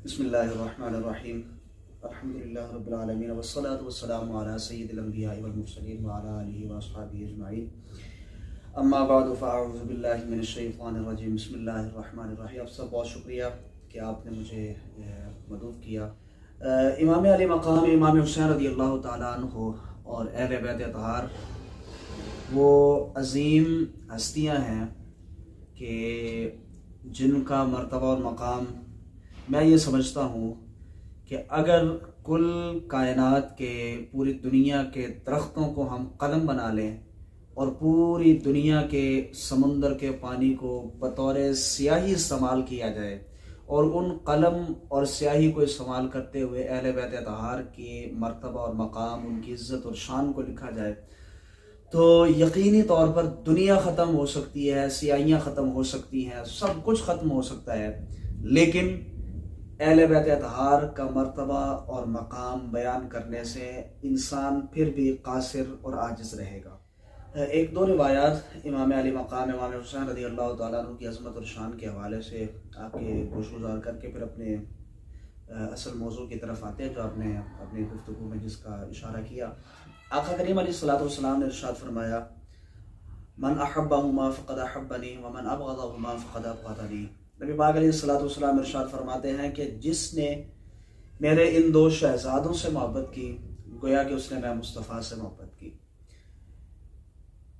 بسم اللہ الرحمن الرحیم الحمدللہ رب العالمین والصلاة والسلام علی سید الانبیاء والمرسلین وعلی آلہ واصحابہ اجمعین اما بعد فاعوذ باللہ من الشیطان الرجیم بسم اللہ الرحمن الرحیم۔ آپ سب بہت شکریہ کہ آپ نے مجھے مدعو کیا۔ امام علی مقام امام حسین رضی اللہ تعالیٰ عنہ اور اہل بیت اطہار وہ عظیم ہستیاں ہیں کہ جن کا مرتبہ اور مقام میں یہ سمجھتا ہوں کہ اگر کل کائنات کے پوری دنیا کے درختوں کو ہم قلم بنا لیں اور پوری دنیا کے سمندر کے پانی کو بطور سیاہی استعمال کیا جائے اور ان قلم اور سیاہی کو استعمال کرتے ہوئے اہل بیت اطہار کے مرتبہ اور مقام، ان کی عزت اور شان کو لکھا جائے تو یقینی طور پر دنیا ختم ہو سکتی ہے، سیاہیاں ختم ہو سکتی ہیں، سب کچھ ختم ہو سکتا ہے، لیکن اہل بیت اطہار کا مرتبہ اور مقام بیان کرنے سے انسان پھر بھی قاصر اور عاجز رہے گا۔ ایک دو روایات امام علی مقام امام حسین رضی اللہ تعالیٰ عنہ کی عظمت اور شان کے حوالے سے آپ کے گوش گزار کر کے پھر اپنے اصل موضوع کی طرف آتے ہیں جو آپ نے اپنی گفتگو میں جس کا اشارہ کیا۔ آقا کریم علیہ الصلوۃ والسلام نے ارشاد فرمایا، من احبہما فقد احبنی ومن ابغضہما فقد ابغضنی۔ نبی پاک علیہ الصلوۃ والسلام ارشاد فرماتے ہیں کہ جس نے میرے ان دو شہزادوں سے محبت کی گویا کہ اس نے میں مصطفیٰ سے محبت کی،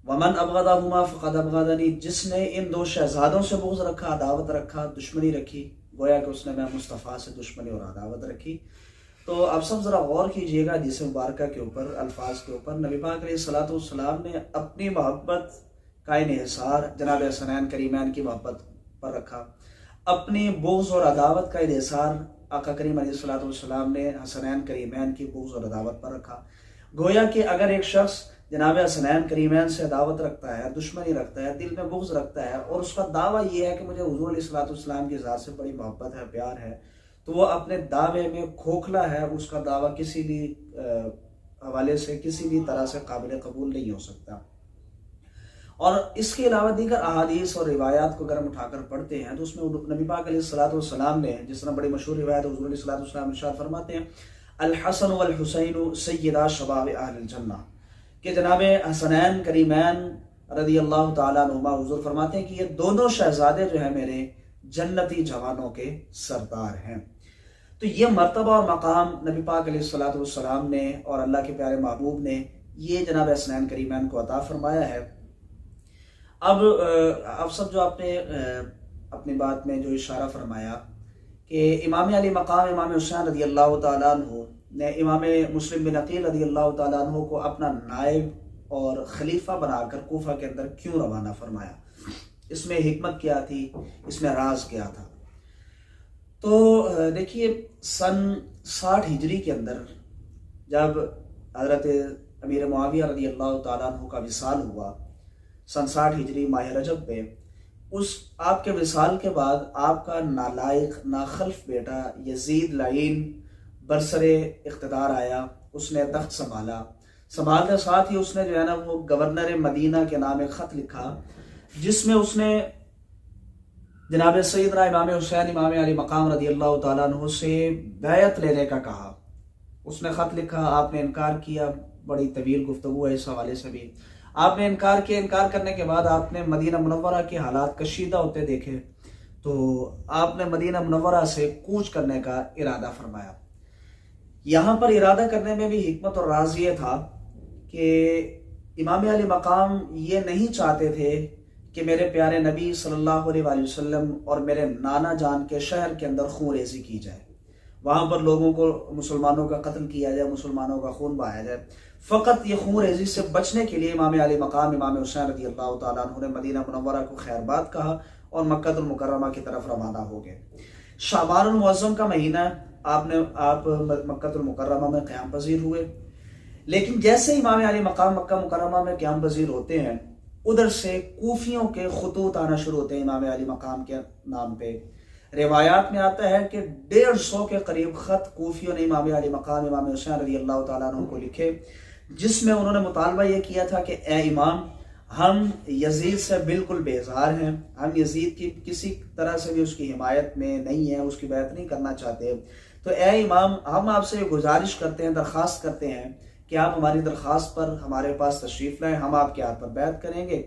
ومن ابغضہما فقد ابغضنی، جس نے ان دو شہزادوں سے بغض رکھا، عداوت رکھا، دشمنی رکھی، گویا کہ اس نے میں مصطفیٰ سے دشمنی اور عداوت رکھی۔ تو آپ سب ذرا غور کیجئے گا حدیث مبارکہ کے اوپر، الفاظ کے اوپر۔ نبی پاک علیہ الصلوۃ والسلام نے اپنی محبت کا انحصار جناب حسنین کریمین کی محبت پر رکھا، اپنی بغض اور عداوت کا انحصار آقا کریم علیہ الصلوۃ والسلام نے حسنین کریمین کی بغض اور عداوت پر رکھا۔ گویا کہ اگر ایک شخص جناب حسنین کریمین سے عداوت رکھتا ہے، دشمنی رکھتا ہے، دل میں بغض رکھتا ہے اور اس کا دعویٰ یہ ہے کہ مجھے حضور علیہ الصلوۃ والسلام کی ذات سے بڑی محبت ہے، پیار ہے، تو وہ اپنے دعوے میں کھوکھلا ہے، اس کا دعویٰ کسی بھی حوالے سے کسی بھی طرح سے قابل قبول نہیں ہو سکتا۔ اور اس کے علاوہ دیگر احادیث اور روایات کو اگر ہم اٹھا کر پڑھتے ہیں تو اس میں نبی پاک علیہ الصلوۃ والسلام نے جس طرح بڑی مشہور روایت حضور علیہ الصلوۃ والسلام ارشاد فرماتے ہیں، الحسن والحسین سیدا شباب اہل الجنہ، کہ جناب حسنین کریمین رضی اللہ تعالیٰ عنہما حضور فرماتے ہیں کہ یہ دونوں شہزادے جو ہیں میرے جنتی جوانوں کے سردار ہیں۔ تو یہ مرتبہ اور مقام نبی پاک علیہ الصلوۃ والسلام نے اور اللہ کے پیارے محبوب نے یہ جناب حسنین کریمین کو عطا فرمایا ہے۔ اب آپ سب جو آپ نے اپنی بات میں جو اشارہ فرمایا کہ امام علی مقام امام حسین رضی اللہ تعالیٰ عنہ نے امام مسلم بن عقیل رضی اللہ تعالیٰ عنہ کو اپنا نائب اور خلیفہ بنا کر کوفہ کے اندر کیوں روانہ فرمایا، اس میں حکمت کیا تھی، اس میں راز کیا تھا؟ تو دیکھیے سن 60 ہجری کے اندر جب حضرت امیر معاویہ رضی اللہ تعالیٰ عنہ کا وصال ہوا، سن 60 ہجری ماہ رجب پہ، اس آپ کے وصال کے بعد آپ کا نالائق ناخلف بیٹا یزید لعین برسر اقتدار آیا، اس نے تخت سنبھالتے ساتھ ہی اس نے جو ہے نا وہ گورنر مدینہ کے نام ایک خط لکھا جس میں اس نے جناب سیدنا امام حسین امام علی مقام رضی اللہ تعالیٰ عنہ سے بیعت لینے کا کہا۔ اس نے خط لکھا، آپ نے انکار کیا، بڑی طویل گفتگو ہے اس حوالے سے بھی، آپ نے انکار کیا، انکار کرنے کے بعد آپ نے مدینہ منورہ کے حالات کشیدہ ہوتے دیکھے تو آپ نے مدینہ منورہ سے کوچ کرنے کا ارادہ فرمایا۔ یہاں پر ارادہ کرنے میں بھی حکمت اور راز یہ تھا کہ امام علی مقام یہ نہیں چاہتے تھے کہ میرے پیارے نبی صلی اللہ علیہ وآلہ وسلم اور میرے نانا جان کے شہر کے اندر خون ریزی کی جائے، وہاں پر لوگوں کو مسلمانوں کا قتل کیا جائے، مسلمانوں کا خون بہایا جائے۔ فقط یہ خون ریزی سے بچنے کے لیے امام علی مقام امام حسین رضی اللہ تعالیٰ عنہ نے مدینہ منورہ کو خیر بات کہا اور مکہ المکرمہ کی طرف روانہ ہو گئے۔ شعبان المعظم کا مہینہ آپ مکہ المکرمہ میں قیام پذیر ہوئے، لیکن جیسے امام علی مقام مکہ مکرمہ میں قیام پذیر ہوتے ہیں ادھر سے کوفیوں کے خطوط آنا شروع ہوتے ہیں امام علی مقام کے نام پہ۔ روایات میں آتا ہے کہ 150 کے قریب خط کوفیوں نے امام علی مقام امام حسین رضی اللہ تعالیٰ عنہ کو لکھے، جس میں انہوں نے مطالبہ یہ کیا تھا کہ اے امام، ہم یزید سے بالکل بیزار ہیں، ہم یزید کی کسی طرح سے بھی اس کی حمایت میں نہیں ہیں، اس کی بیعت نہیں کرنا چاہتے۔ تو اے امام، ہم آپ سے گزارش کرتے ہیں، درخواست کرتے ہیں کہ آپ ہماری درخواست پر ہمارے پاس تشریف لائیں، ہم آپ کے ہاتھ پر بیعت کریں گے،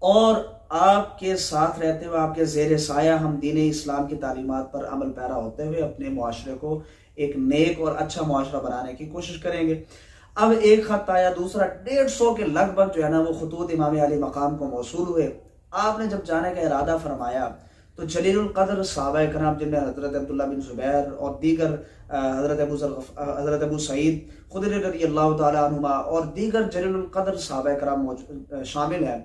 اور آپ کے ساتھ رہتے ہوئے، آپ کے زیر سایہ ہم دین اسلام کی تعلیمات پر عمل پیرا ہوتے ہوئے اپنے معاشرے کو ایک نیک اور اچھا معاشرہ بنانے کی کوشش کریں گے۔ اب ایک خط آیا، دوسرا، 150 کے لگ بھگ جو ہے نا وہ خطوط امام علی مقام کو موصول ہوئے۔ آپ نے جب جانے کا ارادہ فرمایا تو جلیل القدر صحابہ کرام، جن میں حضرت عبداللہ بن زبیر اور دیگر حضرت ابو سعید خدری رضی اللہ تعالیٰ عنہما اور دیگر جلیل القدر صحابہ کرام شامل ہیں،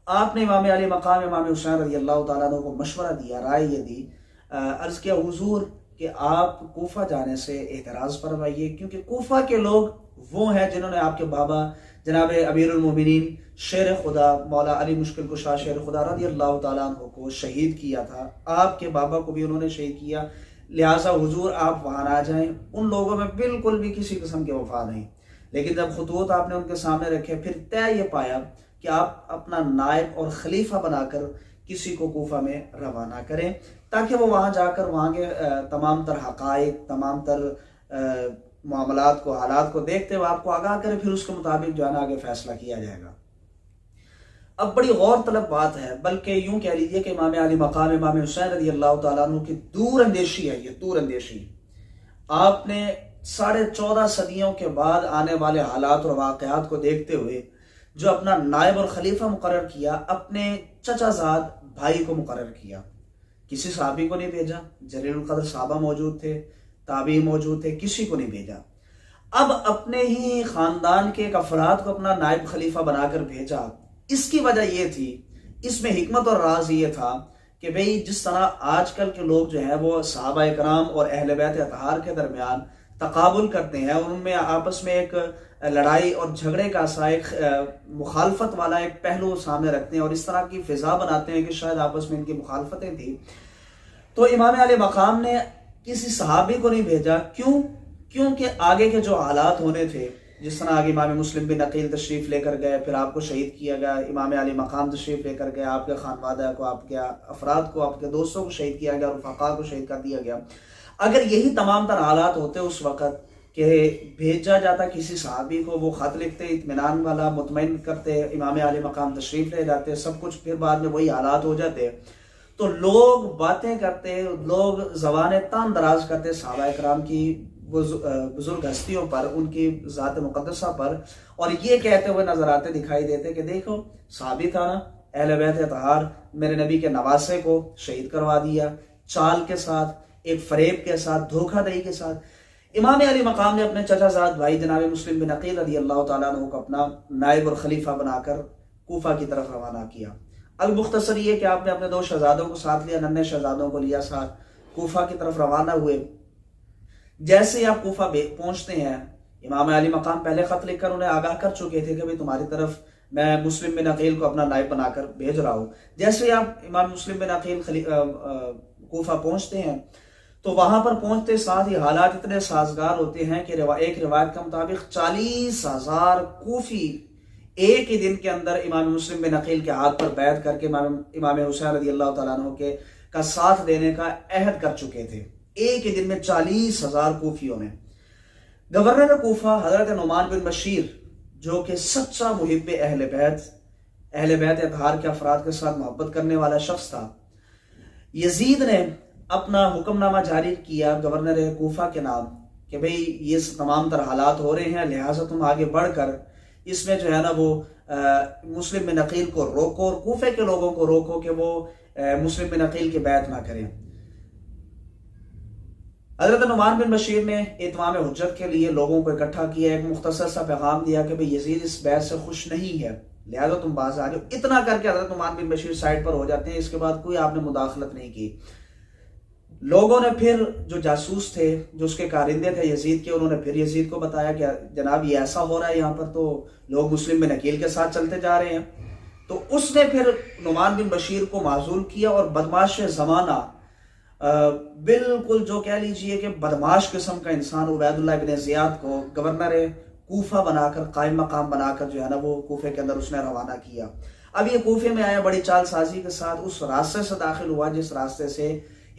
آپ نے امام علی مقام امام حسین رضی اللہ تعالیٰ عنہ کو مشورہ دیا، رائے یہ دی، عرض کیا حضور کہ آپ کوفہ جانے سے اعتراض فرمائیے، کیونکہ کوفہ کے لوگ وہ ہیں جنہوں نے آپ کے بابا جناب امیر المومنین شیر خدا مولا علی مشکل کشا شیر خدا رضی اللہ تعالیٰ عنہ کو شہید کیا تھا، آپ کے بابا کو بھی انہوں نے شہید کیا، لہٰذا حضور آپ وہاں نہ جائیں۔ ان لوگوں میں بالکل بھی کسی قسم کے وفا نہیں، لیکن جب خطوط آپ نے ان کے سامنے رکھے، پھر طے یہ پایا کہ آپ اپنا نائب اور خلیفہ بنا کر کسی کو کوفہ میں روانہ کریں، تاکہ وہ وہاں جا کر وہاں کے تمام تر حقائق، تمام تر معاملات کو، حالات کو دیکھتے ہوئے آپ کو آگاہ کرے، پھر اس کے مطابق جو ہے نا آگے فیصلہ کیا جائے گا۔ اب بڑی غور طلب بات ہے، بلکہ یوں کہہ لیجیے کہ امام علی مقام امام حسین رضی اللہ تعالیٰ عنہ کی دور اندیشی ہے، یہ دور اندیشی۔ آپ نے 14.5 صدیوں کے بعد آنے والے حالات اور واقعات کو دیکھتے ہوئے جو اپنا نائب اور خلیفہ مقرر کیا، اپنے چچا زاد بھائی کو مقرر کیا، کسی صحابی کو نہیں بھیجا، جلیل القدر صحابہ موجود تھے، تابعی موجود تھے، کسی کو نہیں بھیجا۔ اب اپنے ہی خاندان کے ایک افراد کو اپنا نائب خلیفہ بنا کر بھیجا۔ اس کی وجہ یہ تھی، اس میں حکمت اور راز یہ تھا کہ بھئی جس طرح آج کل کے لوگ جو ہیں وہ صحابہ کرام اور اہل بیت اطہار کے درمیان تقابل کرتے ہیں، اور ان میں آپس میں ایک لڑائی اور جھگڑے کا سا ایک مخالفت والا ایک پہلو سامنے رکھتے ہیں، اور اس طرح کی فضا بناتے ہیں کہ شاید آپس میں ان کی مخالفتیں تھیں، تو امام علی مقام نے کسی صحابی کو نہیں بھیجا۔ کیونکہ آگے کے جو حالات ہونے تھے، جس طرح آگے امام مسلم بن عقیل تشریف لے کر گئے، پھر آپ کو شہید کیا گیا، امام علی مقام تشریف لے کر گئے، آپ کے خانوادہ کو، آپ کے افراد کو، آپ کے دوستوں کو شہید کیا گیا، رفقا کو شہید کر دیا گیا۔ اگر یہی تمام تر حالات ہوتے اس وقت کہ بھیجا جاتا کسی صحابی کو، وہ خط لکھتے، اطمینان والا، مطمئن کرتے، امام علی مقام تشریف لے جاتے، سب کچھ، پھر بعد میں وہی حالات ہو جاتے، تو لوگ باتیں کرتے، لوگ زبانیں تان دراز کرتے صحابہ کرام کی بزرگ ہستیوں پر، ان کی ذات مقدسہ پر، اور یہ کہتے ہوئے نظر آتے، دکھائی دیتے کہ دیکھو صحابی تھا نا، اہل بیت اطہار میرے نبی کے نواسے کو شہید کروا دیا، چال کے ساتھ، ایک فریب کے ساتھ، دھوکہ دہی کے ساتھ۔ امام علی مقام نے اپنے چچا زاد بھائی جناب مسلم بن عقیل رضی اللہ تعالیٰ عنہ کو اپنا نائب اور خلیفہ بنا کر کوفہ کی طرف روانہ کیا۔ المختصر یہ کہ آپ نے اپنے 2 شہزادوں کو ساتھ لیا، ننھے شہزادوں کو لیا ساتھ، کوفہ کی طرف روانہ ہوئے۔ جیسے ہی آپ کوفہ پہنچتے ہیں، امام علی مقام پہلے خط لکھ کر انہیں آگاہ کر چکے تھے کہ بھئی تمہاری طرف میں مسلم بن عقیل کو اپنا نائب بنا کر بھیج رہا ہوں۔ جیسے ہی آپ امام مسلم بن عقیل کوفہ پہنچتے ہیں تو وہاں پر پہنچتے ساتھ ہی حالات اتنے سازگار ہوتے ہیں کہ ایک روایت کے مطابق 40,000 کوفی ایک ہی دن کے اندر امام مسلم بن عقیل کے ہاتھ پر بیعت کر کے امام حسین رضی اللہ تعالیٰ عنہ کا ساتھ دینے کا عہد کر چکے تھے، ایک ہی دن میں 40,000 کوفیوں نے۔ گورنر کوفہ حضرت نعمان بن بشیر، جو کہ سچا محب اہل بیت اطہار کے افراد کے ساتھ محبت کرنے والا شخص تھا، یزید نے اپنا حکم نامہ جاری کیا گورنر کوفہ کے نام کہ بھئی یہ تمام تر حالات ہو رہے ہیں، لہٰذا تم آگے بڑھ کر اس میں جو ہے نا وہ مسلم بن عقیل کو روکو، اور کوفے کے لوگوں کو روکو کہ وہ مسلم بن عقیل کی بیعت نہ کریں۔ حضرت نعمان بن بشیر نے اتمام حجت کے لیے لوگوں کو اکٹھا کیا، ایک مختصر سا پیغام دیا کہ بھئی یزید اس بیعت سے خوش نہیں ہے، لہذا تم باز آ جاؤ۔ اتنا کر کے حضرت نعمان بن بشیر سائڈ پر ہو جاتے ہیں، اس کے بعد کوئی آپ نے مداخلت نہیں کی۔ لوگوں نے پھر جو جاسوس تھے، جو اس کے کارندے تھے یزید کے، انہوں نے پھر یزید کو بتایا کہ جناب یہ ایسا ہو رہا ہے یہاں پر، تو لوگ مسلم بن عقیل کے ساتھ چلتے جا رہے ہیں۔ تو اس نے پھر نعمان بن بشیر کو معزول کیا، اور بدماش زمانہ، بالکل جو کہہ لیجئے کہ بدماش قسم کا انسان عبید اللہ بن زیاد کو گورنر کوفہ بنا کر، قائم مقام بنا کر جو ہے نا وہ کوفے کے اندر اس نے روانہ کیا۔ اب یہ کوفے میں آیا بڑی چال سازی کے ساتھ، اس راستے سے داخل ہوا جس راستے سے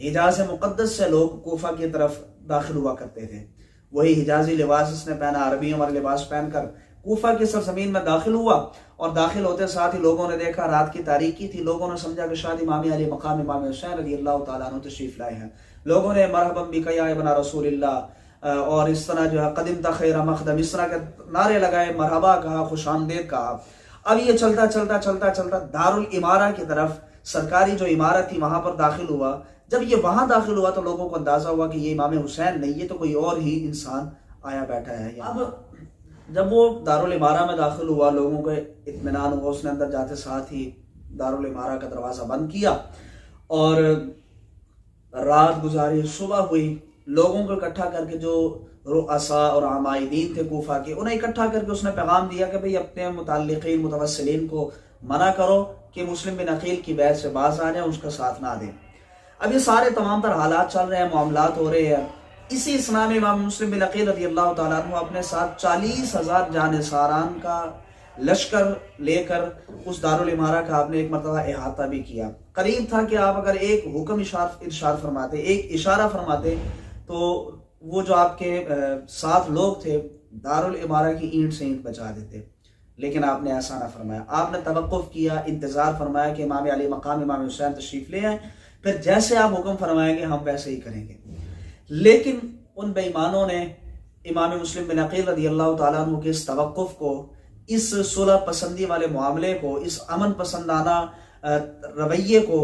حجاز مقدس سے لوگ کوفہ کی طرف داخل ہوا کرتے تھے. وہی حجازی لباس اس نے پہنا، عربیوں والا لباس پہن کر کوفہ کی سرزمین میں داخل ہوا. اور داخل ہوتے ساتھ ہی لوگوں نے دیکھا رات کی تاریکی تھی. لوگوں نے سمجھا کہ شاید امام علی مقام امام حسین رضی اللہ تعالیٰ عنہ تشریف لائے ہیں. لوگوں نے مرحبا بک یا ابن رسول اللہ اور اس طرح جو ہے قدمت خیر مقدم، اس طرح کے نعرے لگائے، مرحبا کہا، خوش آمدید کہا. اب یہ چلتا چلتا چلتا چلتا دارالامارہ کی طرف، سرکاری جو عمارت تھی وہاں پر داخل ہوا. جب یہ وہاں داخل ہوا تو لوگوں کو اندازہ ہوا کہ یہ امام حسین نہیں، یہ تو کوئی اور ہی انسان آیا بیٹھا ہے. اب جب وہ دارالامارہ میں داخل ہوا، لوگوں کو اطمینان ہوا. اس نے اندر جاتے ساتھ ہی دارالامارہ کا دروازہ بند کیا اور رات گزاری. صبح ہوئی، لوگوں کو اکٹھا کر کے جو رؤساء اور عمائدین تھے کوفہ کے، انہیں اکٹھا کر کے اس نے پیغام دیا کہ بھئی اپنے متعلقین متوسلین کو منع کرو کہ مسلم بن عقیل کی بیعت سے باز آ جائیں، اس کا ساتھ نہ دیں. اب یہ سارے تمام تر حالات چل رہے ہیں، معاملات ہو رہے ہیں. اسی اسنا میں امام مسلم بن عقیل رضی اللہ تعالیٰ عنہ اپنے ساتھ 40,000 جانثاران کا لشکر لے کر اس دارالامارہ کا آپ نے ایک مرتبہ احاطہ بھی کیا. قریب تھا کہ آپ اگر ایک حکم ارشاد فرماتے، ایک اشارہ فرماتے، تو وہ جو آپ کے 7 لوگ تھے دارالامارہ کی اینٹ سے اینٹ بچا دیتے. لیکن آپ نے ایسا نہ فرمایا. آپ نے توقف کیا، انتظار فرمایا کہ امام علی مقام امام حسین تشریف لے آئیں، پھر جیسے آپ حکم فرمائیں گے ہم ویسے ہی کریں گے. لیکن ان بے ایمانوں نے امام مسلم بن عقیل رضی اللہ تعالیٰ عنہ کے اس توقف کو، اس صلح پسندی والے معاملے کو، اس امن پسندانہ رویے کو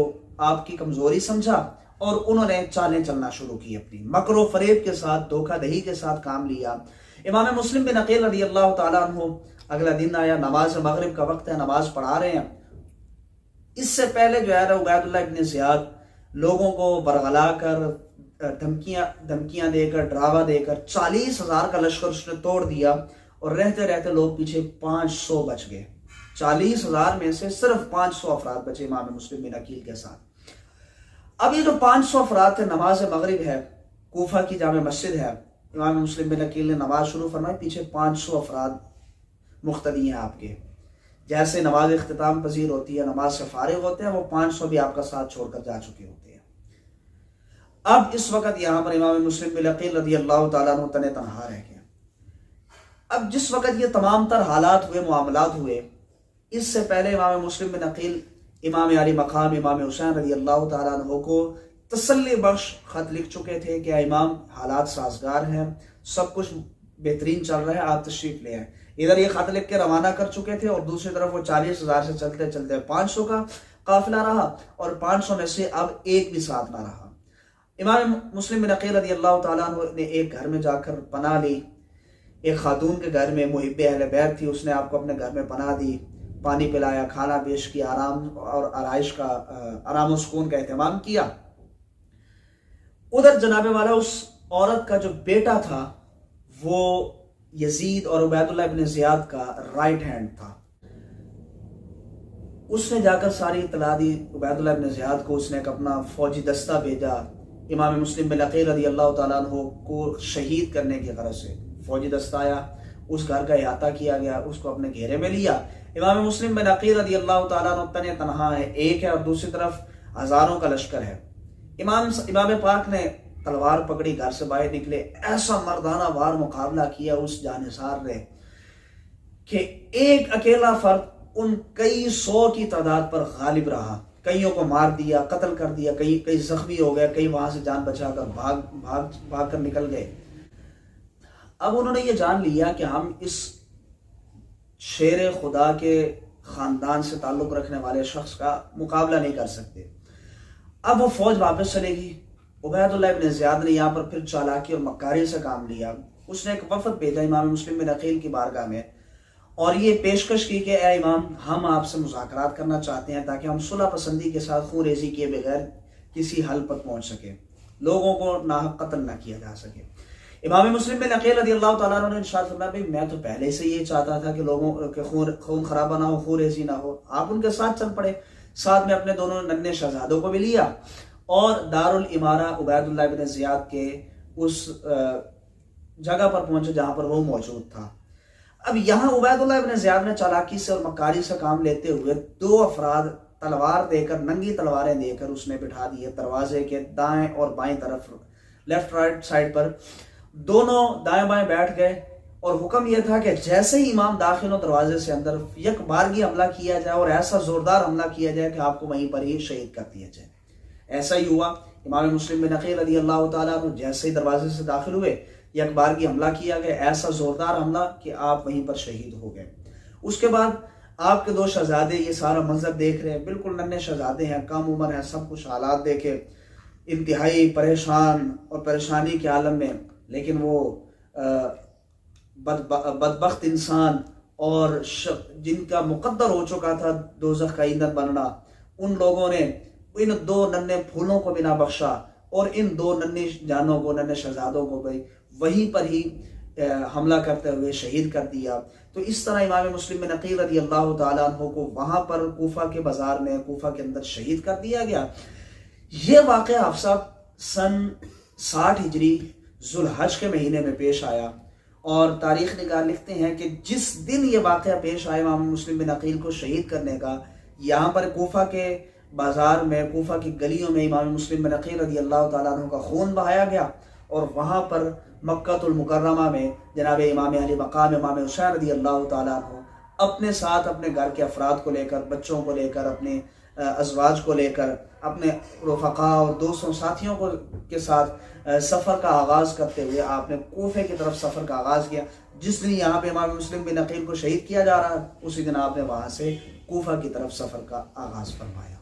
آپ کی کمزوری سمجھا اور انہوں نے چالیں چلنا شروع کی. اپنی مکر و فریب کے ساتھ، دھوکہ دہی کے ساتھ کام لیا. امام مسلم بن عقیل رضی اللہ تعالیٰ عنہ اگلا دن آیا، نماز مغرب کا وقت ہے، نماز پڑھا رہے ہیں. اس سے پہلے جو ہے عبید اللہ ابن زیاد لوگوں کو برغلا کر، دھمکیاں دے کر، ڈراوا دے کر 40,000 کا لشکر اس نے توڑ دیا اور رہتے رہتے لوگ پیچھے 500 بچ گئے. 40,000 میں سے صرف 500 افراد بچے امام مسلم بن عقیل کے ساتھ. اب یہ جو 500 افراد تھے، نماز مغرب ہے، کوفہ کی جامع مسجد ہے، امام مسلم بن عقیل نے نماز شروع فرمائی، پیچھے 500 افراد مقتدی ہیں آپ کے. جیسے نماز اختتام پذیر ہوتی ہے، نماز سے فارغ ہوتے ہیں، وہ 500 بھی آپ کا ساتھ چھوڑ کر جا چکے ہوتے ہیں. اب اس وقت یہاں پر امام مسلم بن عقیل رضی اللہ تعالیٰ عنہ تنے تنہا رہ گئے. اب جس وقت یہ تمام تر حالات ہوئے، معاملات ہوئے، اس سے پہلے امام مسلم بن عقیل امام علی مقام امام حسین رضی اللہ تعالیٰ عنہ کو تسلی بخش خط لکھ چکے تھے کہ امام حالات سازگار ہیں، سب کچھ بہترین چل رہا ہے، آپ تشریف لے آئیں. ادھر یہ خط لکھ کے روانہ کر چکے تھے اور دوسری طرف وہ 40,000 سے چلتے چلتے 500 کا قافلہ رہا اور 500 میں سے اب ایک بھی ساتھ نہ رہا. امام مسلم بن عقیل رضی اللہ تعالیٰ عنہ نے ایک گھر میں جا کر پناہ لی. ایک خاتون کے گھر میں، محب اہل بیت تھی، اس نے آپ کو اپنے گھر میں پناہ دی، پانی پلایا، کھانا پیش کیا، آرام اور آرائش کا، آرام و سکون کا اہتمام کیا. ادھر جناب والا اس عورت کا جو بیٹا تھا وہ یزید اور عبید اللہ ابن زیاد کا رائٹ ہینڈ تھا. اس نے جا کر ساری اطلاع دی عبید اللہ ابن زیاد کو. اس نے ایک اپنا فوجی دستہ بھیجا امام مسلم بن عقیل رضی اللہ تعالیٰ عنہ کو شہید کرنے کی غرض سے. فوجی دستہ آیا، اس گھر کا احاطہ کیا گیا، اس کو اپنے گھیرے میں لیا. امام مسلم بن عقیل رضی اللہ تعالیٰ عنہ تنے تنہا ہے، ایک ہے، اور دوسری طرف ہزاروں کا لشکر ہے. امام پاک نے تلوار پکڑی، گھر سے باہر نکلے، ایسا مردانہ وار مقابلہ کیا اس جانثار نے کہ ایک اکیلا فرد ان کئی 100 کی تعداد پر غالب رہا. کئیوں کو مار دیا، قتل کر دیا، کئی زخمی ہو گئے، کئی وہاں سے جان بچا کر بھاگ کر نکل گئے. اب انہوں نے یہ جان لیا کہ ہم اس شیر خدا کے خاندان سے تعلق رکھنے والے شخص کا مقابلہ نہیں کر سکتے. اب وہ فوج واپس چلے گی. عبید اللہ ابن زیاد نے یہاں پر پھر چالاکی اور مکاری سے کام لیا. اس نے ایک وفد بھیجا امام مسلم بن عقیل کی بارگاہ میں اور یہ پیشکش کی کہ اے امام، ہم آپ سے مذاکرات کرنا چاہتے ہیں تاکہ ہم صلح پسندی کے ساتھ خون ریزی کیے بغیر کسی حل پر پہنچ سکیں، لوگوں کو ناحق قتل نہ کیا جا سکے. امام مسلم بن عقیل رضی اللہ تعالیٰ عنہ نے ارشاد فرمایا، بھائی میں تو پہلے سے یہ چاہتا تھا کہ لوگوں کے خون خرابہ نہ ہو، خون ریزی نہ ہو. آپ ان کے ساتھ چل پڑے، ساتھ میں اپنے دونوں ننھے شہزادوں کو بھی لیا اور دارالامارہ عبید اللہ بن زیاد کے اس جگہ پر پہنچے جہاں پر وہ موجود تھا. اب یہاں عبیداللہ ابن زیاد نے چالاکی سے اور مکاری سے کام لیتے ہوئے 2 افراد تلوار دے کر، ننگی تلواریں دے کر اس نے بٹھا دیے دروازے کے دائیں اور بائیں طرف، لیفٹ رائٹ سائڈ پر، دونوں دائیں بائیں بیٹھ گئے، اور حکم یہ تھا کہ جیسے ہی امام داخل ہو دروازے سے اندر، یک بارگی حملہ کیا جائے اور ایسا زوردار حملہ کیا جائے کہ آپ کو وہیں پر ہی شہید کر دیا جائے۔ ایسا ہی ہوا، امام مسلم بن عقیل رضی اللہ تعالیٰ عنہ جیسے ہی دروازے سے داخل ہوئے، یک بارگی حملہ کیا گیا، ایسا زوردار حملہ کہ آپ وہیں پر شہید ہو گئے۔ اس کے بعد آپ کے 2 شہزادے یہ سارا منظر دیکھ رہے ہیں، بالکل ننھے شہزادے ہیں، کم عمر ہیں، سب کچھ حالات دیکھے، انتہائی پریشان اور پریشانی کے عالم میں، لیکن وہ بدبخت انسان اور جن کا مقدر ہو چکا تھا دوزخ کا ایندھن بننا، ان لوگوں نے ان 2 ننھے پھولوں کو بھی نہ بخشا اور ان 2 ننھے جانوں کو، ننھے شہزادوں کو بھی وہیں پر ہی حملہ کرتے ہوئے شہید کر دیا۔ تو اس طرح امام مسلم بن عقیل رضی اللہ تعالیٰ عنہ کو وہاں پر کوفہ کے بازار میں، کوفہ کے اندر شہید کر دیا گیا۔ یہ واقعہ حفصہ سن 60 ہجری ذوالحج کے مہینے میں پیش آیا، اور تاریخ نگار لکھتے ہیں کہ جس دن یہ واقعہ پیش آیا امام مسلم بن عقیل کو شہید کرنے کا، یہاں پر کوفہ کے بازار میں، کوفہ کی گلیوں میں امام مسلم بن عقیل رضی اللہ تعالیٰ عنہ کا خون بہایا گیا، اور وہاں پر مکہ المکرمہ میں جناب امام علی مقام امام حسین رضی اللہ تعالیٰ عنہ اپنے ساتھ، اپنے گھر کے افراد کو لے کر، بچوں کو لے کر، اپنے ازواج کو لے کر، اپنے رفقا اور دوستوں ساتھیوں کے ساتھ سفر کا آغاز کرتے ہوئے آپ نے کوفے کی طرف سفر کا آغاز کیا۔ جس دن یہاں پہ امام مسلم بن عقیل کو شہید کیا جا رہا ہے، اسی دن آپ نے وہاں سے کوفہ کی طرف سفر کا آغاز فرمایا۔